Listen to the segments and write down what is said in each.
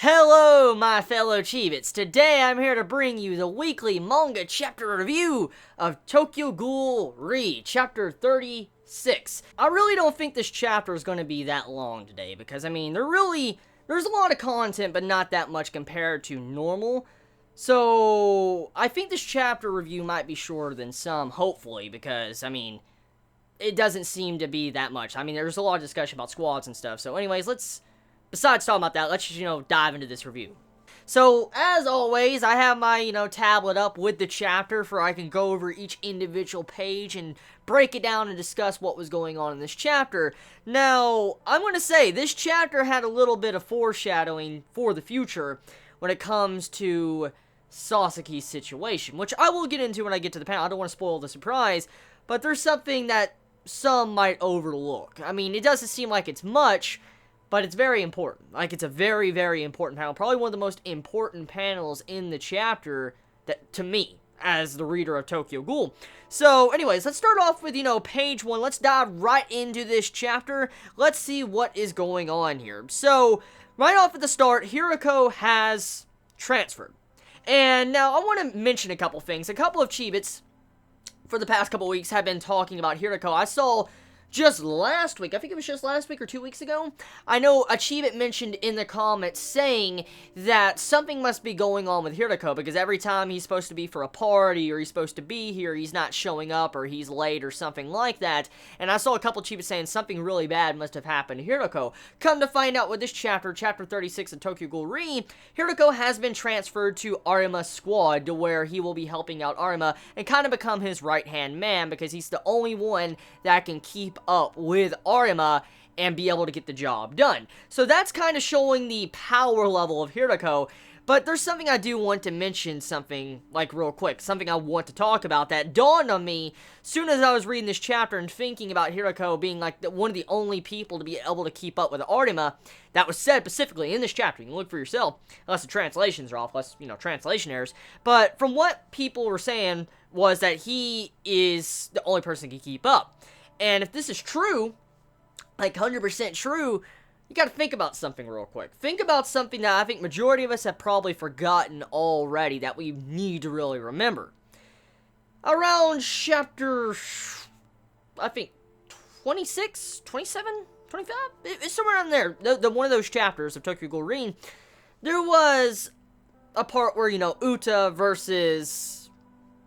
Hello, my fellow Chibits. Today I'm here to bring you the weekly manga chapter review of Tokyo Ghoul Chapter 36. I really don't think this chapter is going to be that long today because, there's a lot of content, but not that much compared to normal. So, I think this chapter review might be shorter than some, hopefully, because, it doesn't seem to be that much. There's a lot of discussion about squads and stuff. So, anyways, besides talking about that, let's just, dive into this review. So, as always, I have my, tablet up with the chapter for I can go over each individual page and break it down and discuss what was going on in this chapter. Now, I'm going to say, this chapter had a little bit of foreshadowing for the future when it comes to Sasuke's situation, which I will get into when I get to the panel. I don't want to spoil the surprise, but there's something that some might overlook. It doesn't seem like it's much, but it's very important. It's a very, very important panel. Probably one of the most important panels in the chapter to me, as the reader of Tokyo Ghoul. So, anyways, let's start off with, page 1. Let's dive right into this chapter. Let's see what is going on here. So, right off at the start, Hirako has transferred. And now, I want to mention a couple things. A couple of Chibits, for the past couple weeks, have been talking about Hirako. I saw just last week, I think it was just last week or 2 weeks ago, I know Achievement mentioned in the comments saying that something must be going on with Hirako, because every time he's supposed to be for a party, or he's supposed to be here, he's not showing up, or he's late, or something like that, and I saw a couple Achievements saying something really bad must have happened to Hirako. Come to find out with this chapter, chapter 36 of Tokyo Ghoul Hirako has been transferred to Arima's squad, to where he will be helping out Arima, and kind of become his right-hand man, because he's the only one that can keep up with Arima and be able to get the job done. So that's kind of showing the power level of Hirako, but there's something I do want to mention, something, real quick, something I want to talk about that dawned on me soon as I was reading this chapter and thinking about Hirako being, one of the only people to be able to keep up with Arima. That was said specifically in this chapter. You can look for yourself, unless the translations are off, unless, translation errors. But from what people were saying was that he is the only person who can keep up. And if this is true, 100% true, you gotta think about something real quick. Think about something that I think majority of us have probably forgotten already that we need to really remember. Around chapter, I think, 26, 27, 25? It's somewhere in there. The one of those chapters of Tokyo Ghoul there was a part where, Uta versus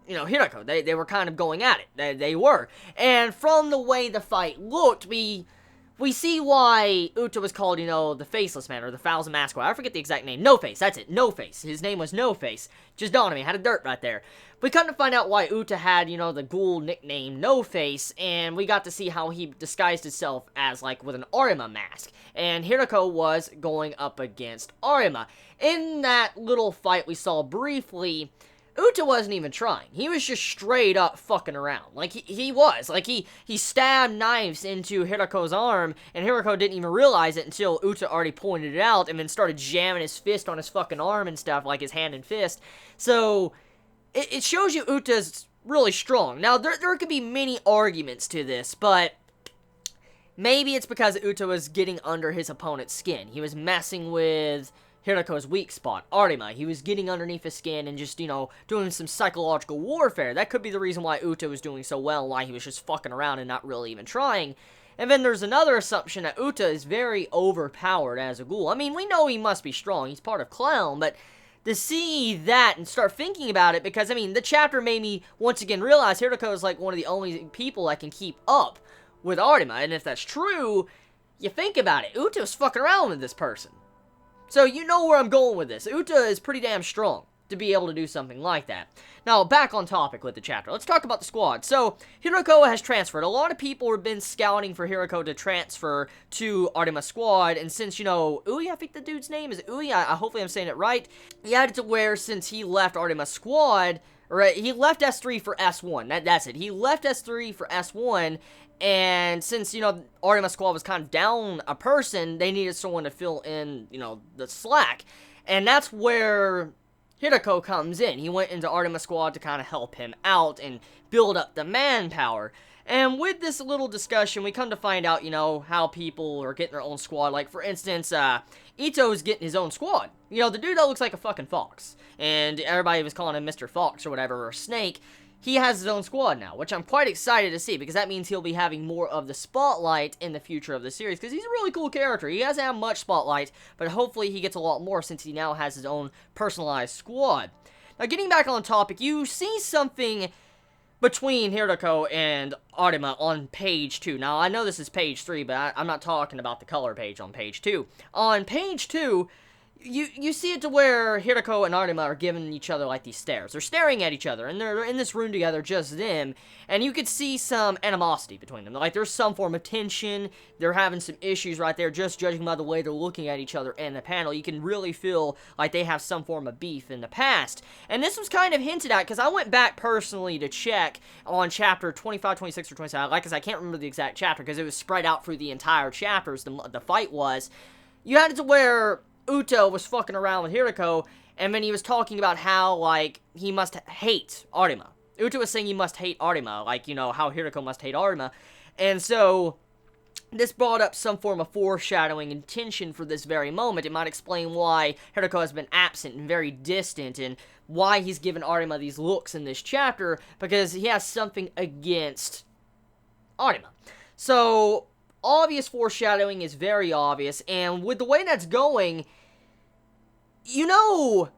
Hirako, they were kind of going at it. They were. And from the way the fight looked, we see why Uta was called, the Faceless Man, or the Thousand Mask. I forget the exact name. No Face, that's it. No Face. His name was No Face. Just dawned on me. Had a dirt right there. We come to find out why Uta had, the ghoul nickname No Face, and we got to see how he disguised himself as, with an Arima mask. And Hirako was going up against Arima. In that little fight we saw briefly, Uta wasn't even trying. He was just straight up fucking around. He was. He stabbed knives into Hirako's arm, and Hirako didn't even realize it until Uta already pointed it out, and then started jamming his fist on his fucking arm and stuff, his hand and fist. So, it shows you Uta's really strong. Now, there could be many arguments to this, but maybe it's because Uta was getting under his opponent's skin. He was messing with Hirako's weak spot, Arima. He was getting underneath his skin and just, doing some psychological warfare. That could be the reason why Uta was doing so well, why he was just fucking around and not really even trying. And then there's another assumption that Uta is very overpowered as a ghoul. We know he must be strong. He's part of Clown, but to see that and start thinking about it, because, the chapter made me once again realize Hirako is, one of the only people that can keep up with Arima. And if that's true, you think about it. Uta was fucking around with this person. So, you know where I'm going with this. Uta is pretty damn strong to be able to do something like that. Now, back on topic with the chapter. Let's talk about the squad. So, Hirako has transferred. A lot of people have been scouting for Hirako to transfer to Arima's squad. And since, Ui, I think the dude's name is Ui. Hopefully I'm saying it right. He had it to where since he left Arima's squad, right, he left S3 for S1. That's it. He left S3 for S1. And since, Arima's squad was kind of down a person, they needed someone to fill in, the slack. And that's where Hirako comes in. He went into Arima's squad to kind of help him out and build up the manpower. And with this little discussion, we come to find out, you know, how people are getting their own squad. Like, for instance, Ito's getting his own squad. You know, the dude that looks like a fucking fox. And everybody was calling him Mr. Fox or whatever, or Snake. He has his own squad now, which I'm quite excited to see, because that means he'll be having more of the spotlight in the future of the series, because he's a really cool character. He hasn't had much spotlight, but hopefully he gets a lot more since he now has his own personalized squad. Now, getting back on topic, you see something between Hirako and Arima on page 2. Now, I know this is page 3, but I'm not talking about the color page on page 2. On page 2, you see it to where Hirako and Arima are giving each other, like, these stares. They're staring at each other, and they're in this room together, just them, and you could see some animosity between them. Like, there's some form of tension, they're having some issues right there, just judging by the way they're looking at each other in the panel. You can really feel like they have some form of beef in the past. And this was kind of hinted at, because I went back personally to check on chapter 25, 26, or 27. Like, because I can't remember the exact chapter, because it was spread out through the entire chapters, the fight was. You had it to where Uto was fucking around with Hirako, and then he was talking about how, like, he must hate Arima. Uto was saying he must hate Arima, like, you know, how Hirako must hate Arima. And so, this brought up some form of foreshadowing and tension for this very moment. It might explain why Hirako has been absent and very distant, and why he's given Arima these looks in this chapter, because he has something against Arima. So, obvious foreshadowing is very obvious, and with the way that's going, you know,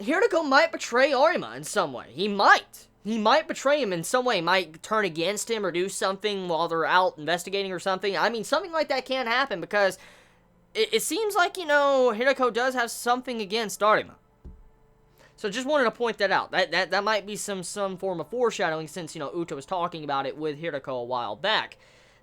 Hirako might betray Arima in some way. He might. He might betray him in some way. He might turn against him or do something while they're out investigating or something. I mean, something like that can happen, because it seems like, you know, Hirako does have something against Arima. So just wanted to point that out. That might be some form of foreshadowing, since, you know, Uto was talking about it with Hirako a while back.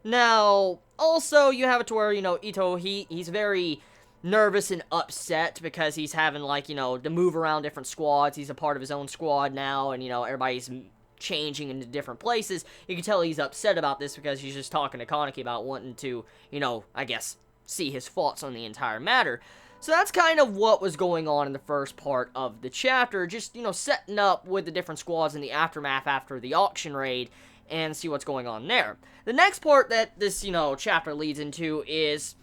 Now, also, you have it to where, you know, Ito, he's very nervous and upset, because he's having, like, you know, to move around different squads. He's a part of his own squad now, and, you know, everybody's changing into different places. You can tell he's upset about this, because he's just talking to Kaneki about wanting to, you know, I guess, see his thoughts on the entire matter. So that's kind of what was going on in the first part of the chapter, just, you know, setting up with the different squads in the aftermath after the auction raid, and see what's going on there. The next part that this, you know, chapter leads into is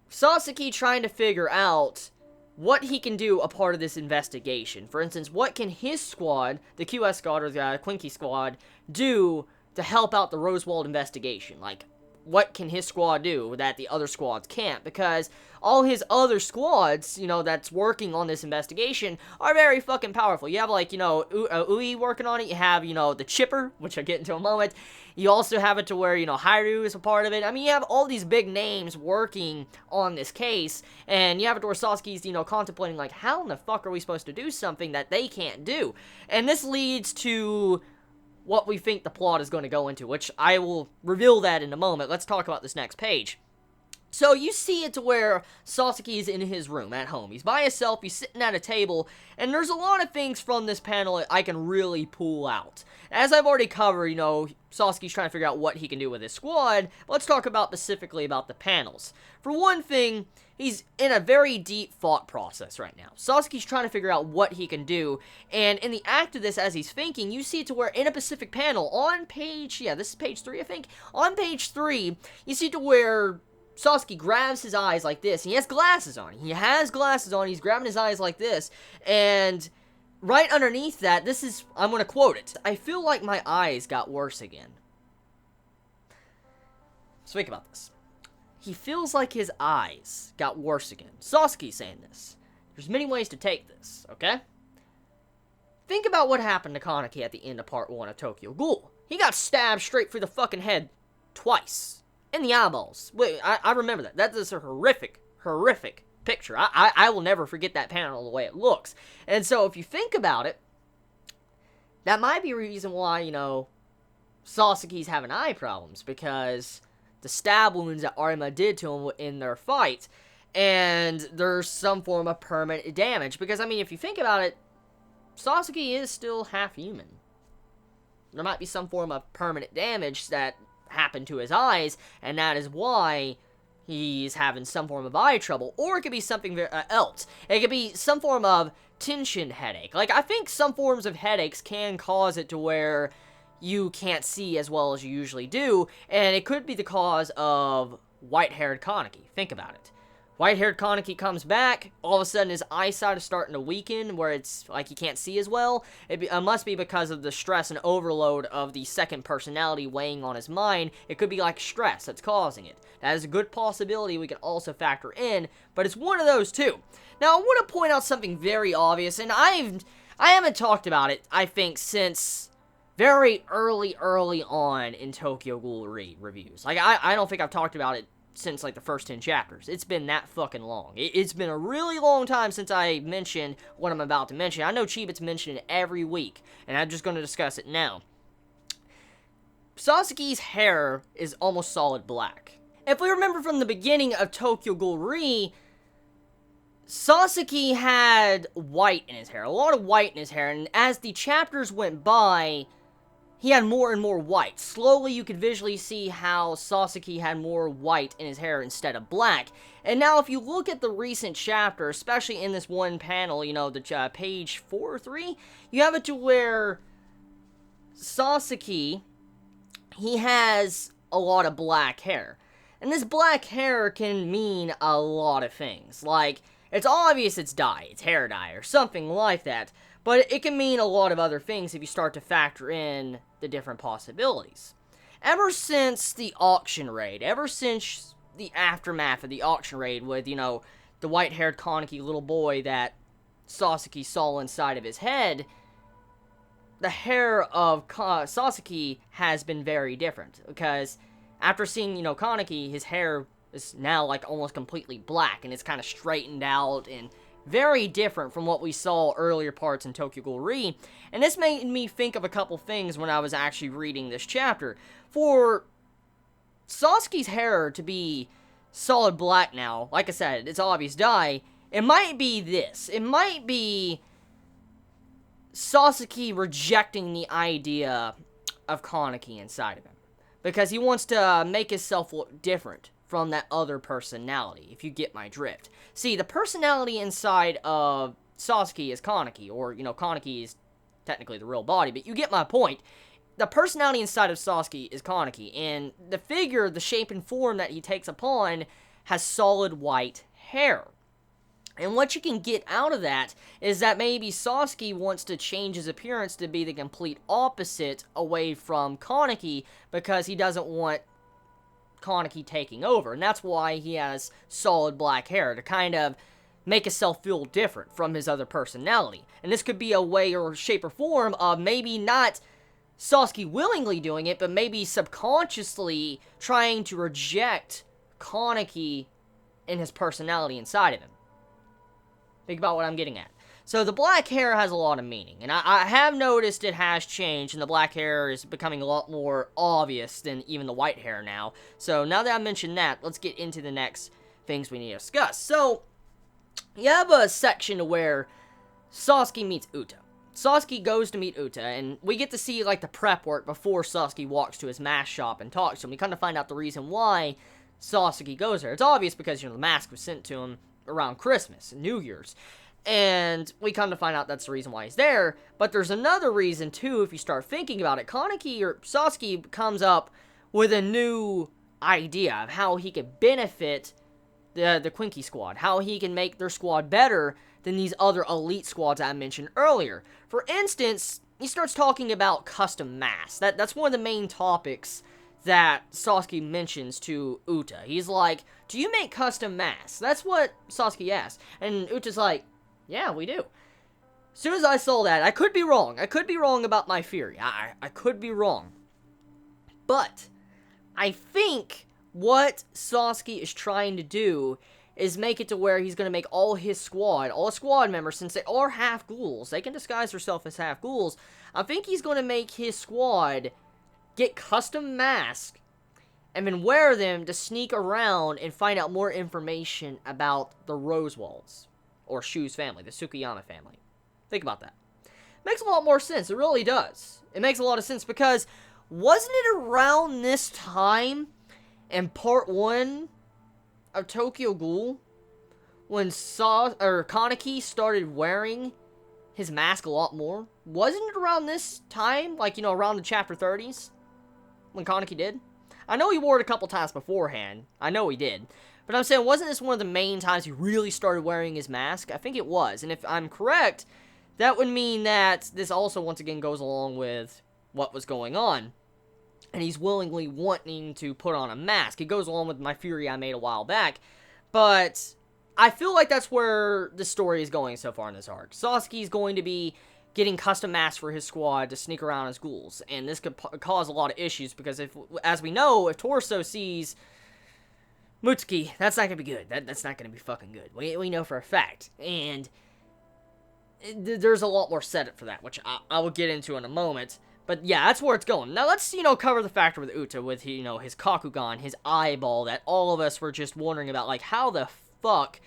Sasaki trying to figure out what he can do a part of this investigation. For instance, what can his squad, the QS squad or the Quinky squad, do to help out the Rosewald investigation? Like, what can his squad do that the other squads can't? Because all his other squads, you know, that's working on this investigation are very fucking powerful. You have, like, you know, Ui working on it. You have, you know, the Chipper, which I'll get into in a moment. You also have it to where, you know, Haru is a part of it. I mean, you have all these big names working on this case, and you have it to where Sasuke's, you know, contemplating, like, how in the fuck are we supposed to do something that they can't do? And this leads to what we think the plot is going to go into, which I will reveal that in a moment. Let's talk about this next page. So you see it to where Sasaki is in his room at home. He's by himself, he's sitting at a table, and there's a lot of things from this panel I can really pull out. As I've already covered, you know, Sasaki's trying to figure out what he can do with his squad. Let's talk about specifically about the panels. For one thing, he's in a very deep thought process right now. Sasaki's trying to figure out what he can do, and in the act of this, as he's thinking, you see it to where in a specific panel, on page, yeah, this is page 3, I think. On page 3, you see it to where Sasuke grabs his eyes like this, and he has glasses on. He has glasses on, he's grabbing his eyes like this, and right underneath that, this is, I'm going to quote it. I feel like my eyes got worse again. So think about this. He feels like his eyes got worse again. Sasuke's saying this. There's many ways to take this, okay? Think about what happened to Kaneki at the end of part 1 of Tokyo Ghoul. He got stabbed straight through the fucking head twice. In the eyeballs. Wait, I remember that. That is a horrific picture. I will never forget that panel the way it looks. And so, if you think about it, that might be a reason why, you know, Sasaki's having eye problems, because the stab wounds that Arima did to him in their fight, and there's some form of permanent damage. Because, I mean, if you think about it, Sasaki is still half human. There might be some form of permanent damage that happened to his eyes, and that is why he's having some form of eye trouble. Or it could be something else. It could be some form of tension headache. Like, I think some forms of headaches can cause it to where you can't see as well as you usually do, and it could be the cause of white-haired Kaneki. Think about it. White-haired Kaneki comes back, all of a sudden his eyesight is starting to weaken, where it's like he can't see as well. It must be because of the stress and overload of the second personality weighing on his mind. It could be like stress that's causing it. That is a good possibility we can also factor in, but it's one of those two. Now, I want to point out something very obvious, and I haven't talked about it, I think, since very early on in Tokyo Ghoul reviews. Like, I don't think I've talked about it since, like, the first 10 chapters. It's been that fucking long. It's been a really long time since I mentioned what I'm about to mention. I know Chibi's mentioned it every week, and I'm just going to discuss it now. Sasuke's hair is almost solid black. If we remember from the beginning of Tokyo Ghoul, Sasuke had white in his hair, a lot of white in his hair, and as the chapters went by, he had more and more white. Slowly, you could visually see how Sasuke had more white in his hair instead of black. And now, if you look at the recent chapter, especially in this one panel, you know, the page 4 or 3, you have it to where Sasuke, he has a lot of black hair. And this black hair can mean a lot of things. Like, it's obvious it's dye, it's hair dye, or something like that. But it can mean a lot of other things if you start to factor in the different possibilities. Ever since the auction raid, ever since the aftermath of the auction raid with, you know, the white-haired Kaneki little boy that Sasuke saw inside of his head, the hair of Sasuke has been very different. Because after seeing, you know, Kaneki, his hair is now, like, almost completely black, and it's kind of straightened out and very different from what we saw earlier parts in Tokyo Ghoul, and this made me think of a couple things when I was actually reading this chapter. For Sasuke's hair to be solid black now, like I said, it's obvious dye, it might be this. It might be Sasuke rejecting the idea of Kaneki inside of him, because he wants to make himself look different from that other personality, if you get my drift. See, the personality inside of Sasuke is Kaneki, or, you know, Kaneki is technically the real body, but you get my point. The personality inside of Sasuke is Kaneki, and the figure, the shape and form that he takes upon, has solid white hair. And what you can get out of that is that maybe Sasuke wants to change his appearance to be the complete opposite away from Kaneki, because he doesn't want Kaneki taking over, and that's why he has solid black hair, to kind of make himself feel different from his other personality. And this could be a way or shape or form of maybe not Sasuke willingly doing it, but maybe subconsciously trying to reject Kaneki in his personality inside of him. Think about what I'm getting at. So the black hair has a lot of meaning, and I have noticed it has changed, and the black hair is becoming a lot more obvious than even the white hair now. So now that I mentioned that, let's get into the next things we need to discuss. So, you have a section where Sasuke meets Uta. Sasuke goes to meet Uta, and we get to see, like, the prep work before Sasuke walks to his mask shop and talks to him. We kind of find out the reason why Sasuke goes there. It's obvious because, you know, the mask was sent to him around Christmas and New Year's. And we come to find out that's the reason why he's there. But there's another reason, too, if you start thinking about it. Kaneki, or Sasuke, comes up with a new idea of how he could benefit the Quinky squad. How he can make their squad better than these other elite squads I mentioned earlier. For instance, he starts talking about custom masks. That's one of the main topics that Sasuke mentions to Uta. He's like, do you make custom masks? That's what Sasuke asks. And Uta's like, yeah, we do. As soon as I saw that, I could be wrong. I could be wrong about my theory. I could be wrong. But I think what Sasuke is trying to do is make it to where he's going to make all his squad members, since they are half ghouls, they can disguise themselves as half ghouls. I think he's going to make his squad get custom masks and then wear them to sneak around and find out more information about the Rosewalds. Or Shu's family, the Sukiyama family. Think about that. Makes a lot more sense. It really does. It makes a lot of sense because wasn't it around this time in part 1 of Tokyo Ghoul when Kaneki started wearing his mask a lot more? Wasn't it around this time? Like, you know, around the chapter 30s? When Kaneki did? I know he wore it a couple times beforehand. I know he did. But I'm saying, wasn't this one of the main times he really started wearing his mask? I think it was. And if I'm correct, that would mean that this also, once again, goes along with what was going on. And he's willingly wanting to put on a mask. It goes along with my theory I made a while back. But I feel like that's where the story is going so far in this arc. Sasuke's going to be getting custom masks for his squad to sneak around as ghouls. And this could cause a lot of issues, because if, as we know, if Torso sees Mutsuki, that's not going to be good. That's not going to be fucking good. We know for a fact. And there's a lot more setup for that, which I will get into in a moment. But yeah, that's where it's going. Now let's, cover the factor with Uta, with, his Kakugan, his eyeball, that all of us were just wondering about, like, how the fuck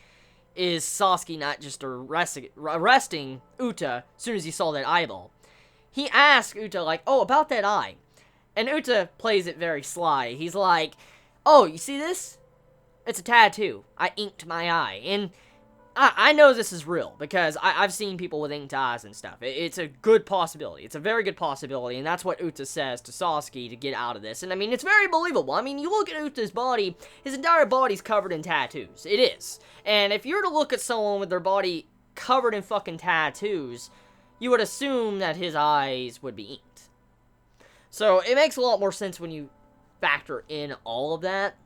is Sasuke not just arresting Uta as soon as he saw that eyeball? He asked Uta, like, oh, about that eye. And Uta plays it very sly. He's like, oh, you see this? It's a tattoo. I inked my eye. And I know this is real, because I've seen people with inked eyes and stuff. It's a good possibility. It's a very good possibility, and that's what Uta says to Sasuke to get out of this. And, I mean, it's very believable. I mean, you look at Uta's body, his entire body's covered in tattoos. It is. And if you were to look at someone with their body covered in fucking tattoos, you would assume that his eyes would be inked. So, it makes a lot more sense when you factor in all of that.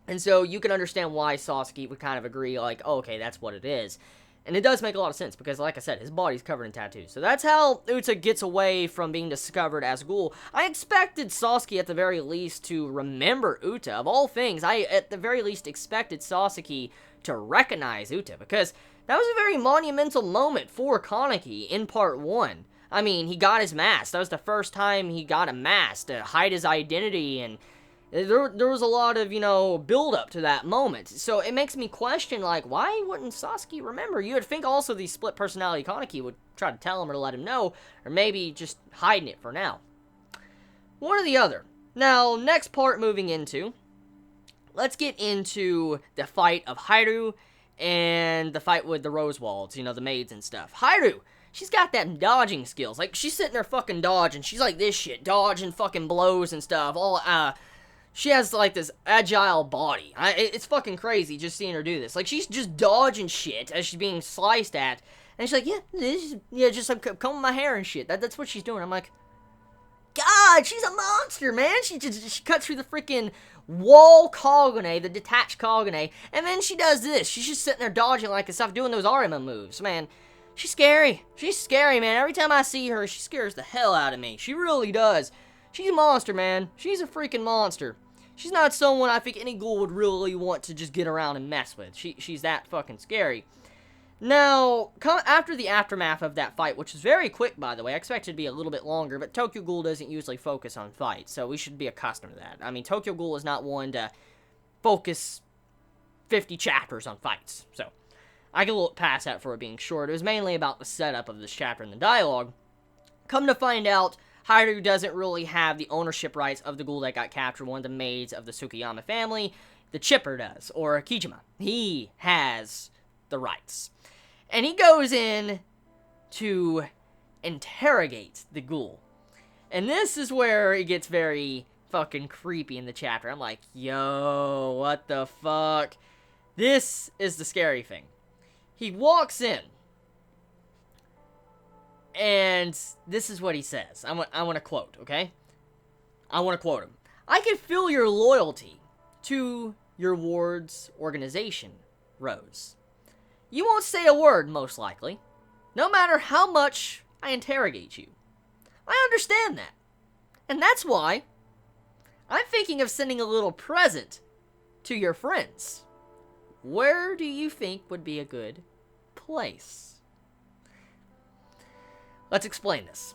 And so you can understand why Sasuke would kind of agree, like, oh, okay, that's what it is. And it does make a lot of sense, because, like I said, his body's covered in tattoos. So that's how Uta gets away from being discovered as a ghoul. I expected Sasuke, at the very least, to remember Uta. Of all things, I, at the very least, expected Sasuke to recognize Uta, because that was a very monumental moment for Kaneki in Part 1. I mean, he got his mask. That was the first time he got a mask to hide his identity, and there was a lot of, build-up to that moment. So it makes me question, like, why wouldn't Sasuke remember? You would think also the split personality Kaneki would try to tell him or to let him know, or maybe just hiding it for now. One or the other. Now, next part moving into, let's get into the fight of Hydra and the fight with the Rosewalds, the maids and stuff. Hydra, she's got them dodging skills. Like, she's sitting there fucking dodging. She's like this shit, dodging fucking blows and stuff. She has, like, this agile body. It's fucking crazy just seeing her do this. Like, she's just dodging shit as she's being sliced at. And she's like, just like, combing my hair and shit. That's what she's doing. I'm like, God, she's a monster, man. She cuts through the freaking wall Kagune, the detached Kagune. And then she does this. She's just sitting there dodging like and stuff, doing those Arima moves. Man, she's scary. She's scary, man. Every time I see her, she scares the hell out of me. She really does. She's a monster, man. She's a freaking monster. She's not someone I think any ghoul would really want to just get around and mess with. She's that fucking scary. Now, after the aftermath of that fight, which was very quick, by the way, I expected it to be a little bit longer, but Tokyo Ghoul doesn't usually focus on fights, so we should be accustomed to that. I mean, Tokyo Ghoul is not one to focus 50 chapters on fights, so I can look past that for it being short. It was mainly about the setup of this chapter and the dialogue. Come to find out, Haru doesn't really have the ownership rights of the ghoul that got captured, one of the maids of the Tsukiyama family. The Chipper does, or Kijima. He has the rights. And he goes in to interrogate the ghoul. And this is where it gets very fucking creepy in the chapter. I'm like, yo, what the fuck? This is the scary thing. He walks in. And this is what he says. I want to quote, okay? I want to quote him. I can feel your loyalty to your ward's organization, Rose. You won't say a word, most likely, no matter how much I interrogate you. I understand that. And that's why I'm thinking of sending a little present to your friends. Where do you think would be a good place? Let's explain this.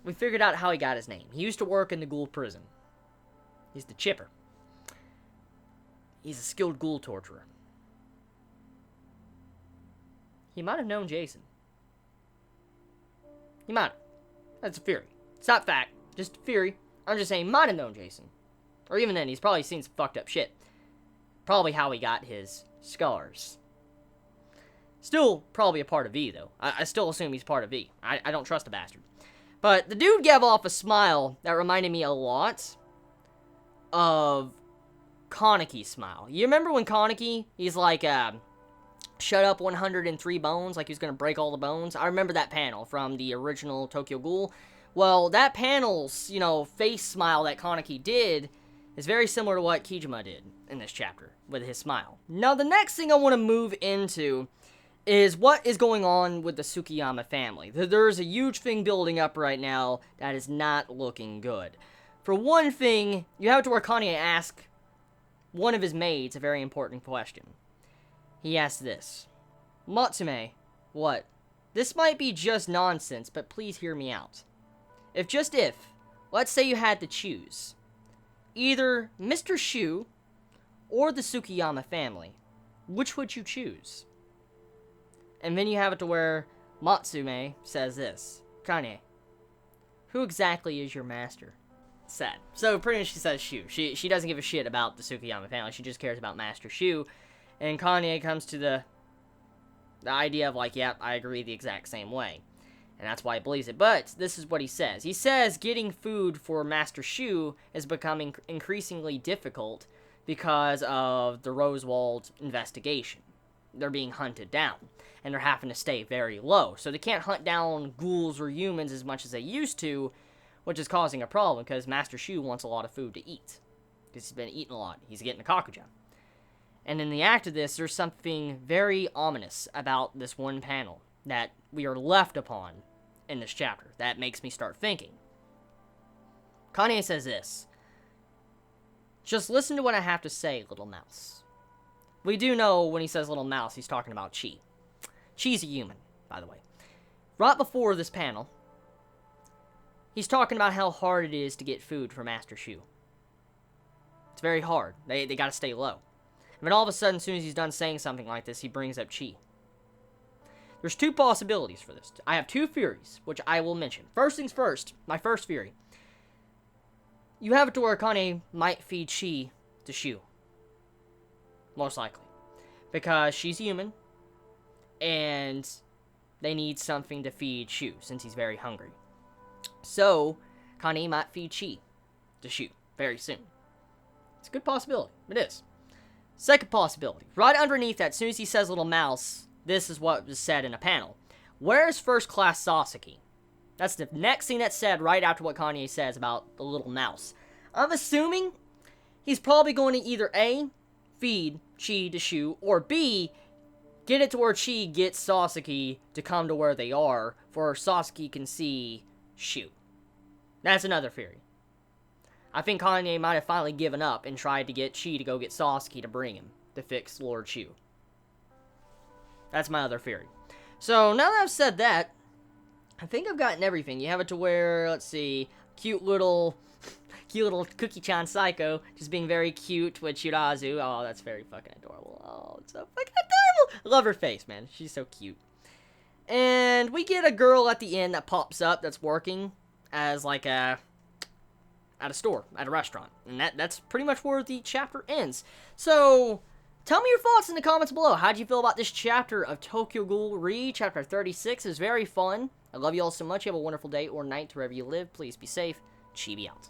We figured out how he got his name. He used to work in the ghoul prison. He's the Chipper. He's a skilled ghoul torturer. He might have known Jason. He might have. That's a theory. It's not fact, just a theory. I'm just saying he might have known Jason. Or even then, he's probably seen some fucked up shit. Probably how he got his scars. Still probably a part of V, though. I still assume he's part of V. I don't trust the bastard. But the dude gave off a smile that reminded me a lot of Kaneki's smile. You remember when Kaneki, he's like, shut up 103 bones, like he was going to break all the bones? I remember that panel from the original Tokyo Ghoul. Well, that panel's, face smile that Kaneki did is very similar to what Kijima did in this chapter with his smile. Now, the next thing I want to move into is what is going on with the Tsukiyama family. There's a huge thing building up right now that is not looking good. For one thing, you have to where Kanye ask one of his maids a very important question. He asks this. Matsume, what? This might be just nonsense, but please hear me out. If, let's say you had to choose either Mr. Shu or the Tsukiyama family, which would you choose? And then you have it to where Matsume says this. Kanye, who exactly is your master? Sad. So pretty much she says Shu. She doesn't give a shit about the Tsukiyama family. She just cares about Master Shu. And Kanye comes to the idea of like, yep, I agree the exact same way. And that's why he believes it. But this is what he says. He says getting food for Master Shu is becoming increasingly difficult because of the Rosewald investigation. They're being hunted down. And they're having to stay very low. So they can't hunt down ghouls or humans as much as they used to, which is causing a problem because Master Shu wants a lot of food to eat. Because he's been eating a lot. He's getting a kakuja. And in the act of this, there's something very ominous about this one panel that we are left upon in this chapter. That makes me start thinking. Kanye says this. Just listen to what I have to say, little mouse. We do know when he says little mouse, he's talking about Chi. Chi's a human, by the way. Right before this panel, he's talking about how hard it is to get food for Master Shu. It's very hard. They gotta stay low. And then all of a sudden, as soon as he's done saying something like this, he brings up Chi. There's two possibilities for this. I have two theories, which I will mention. First things first, my first theory. You have it to where Kane might feed Chi to Shu. Most likely. Because she's human, and they need something to feed Shu, since he's very hungry. So, Kane might feed Chi to Shu very soon. It's a good possibility. It is. Second possibility. Right underneath that, as soon as he says little mouse, this is what was said in a panel. Where's First Class Sasaki? That's the next thing that's said right after what Kanye says about the little mouse. I'm assuming he's probably going to either A, feed Chi to Shu, or B, get it to where Chi gets Sasaki to come to where they are, for Sasaki can see Shu. That's another theory. I think Kanye might have finally given up and tried to get Chi to go get Sasaki to bring him to fix Lord Shu. That's my other theory. So, now that I've said that, I think I've gotten everything. You have it to where, let's see, cute little Cookie-chan Psycho, just being very cute with Shirazu. Oh, that's very fucking adorable. Oh, it's so fucking adorable. I love her face, man. She's so cute. And we get a girl at the end that pops up that's working as like at a store, at a restaurant. And that's pretty much where the chapter ends. So, tell me your thoughts in the comments below. How did you feel about this chapter of Tokyo Ghoul Re, chapter 36? It was very fun. I love you all so much. You have a wonderful day or night wherever you live. Please be safe. Chibi out.